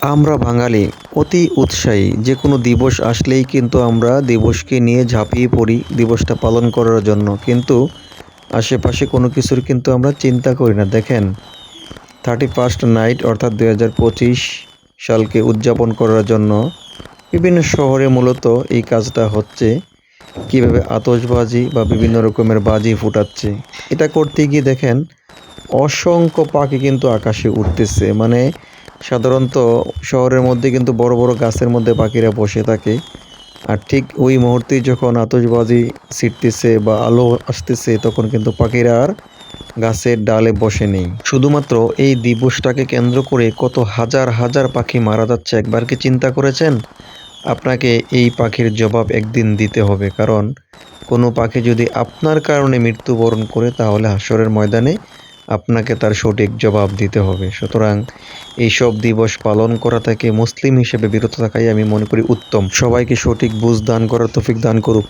আমরা বাঙালি অতি উৎসাহী। যে কোনো দিবস আসলেই কিন্তু আমরা দিবসকে নিয়ে ঝাঁপিয়ে পড়ি দিবসটা পালন করার জন্য। কিন্তু আশেপাশে কোনো কিছুর কিন্তু আমরা চিন্তা করি না। দেখেন 31st নাইট অর্থাৎ 2025 সালকে উদযাপন করার জন্য বিভিন্ন শহরে মূলত এই কাজটা হচ্ছে। কীভাবে আতশবাজি বা বিভিন্ন রকমের বাজি ফুটাচ্ছে। এটা করতে গিয়ে দেখেন অসংখ্য পাখি কিন্তু আকাশে উড়তেছে। মানে সাধারণত শহরের মধ্যে কিন্তু বড় বড় গাছের মধ্যে পাখিরা বসে থাকে। আর ঠিক ওই মুহূর্তেই যখন আতশবাজি ছিটতেছে বা আলো আসতেছে তখন কিন্তু পাখিরা আর গাছের ডালে বসে নেই। শুধুমাত্র এই দিবসটাকে কেন্দ্র করে কত হাজার হাজার পাখি মারা যাচ্ছে একবার কি চিন্তা করেছেন? আপনাকে এই পাখির জবাব একদিন দিতে হবে। কারণ কোনো পাখি যদি আপনার কারণে মৃত্যুবরণ করে তাহলে হাশরের ময়দানে আপনাকে তার সঠিক জবাব দিতে হবে। সুতরাং এইসব দিবস পালন করা থেকে মুসলিম হিসেবে বিরত থাকাই আমি মনে করি উত্তম। সবাইকে সঠিক বুঝ দান করার তৌফিক দান করুক।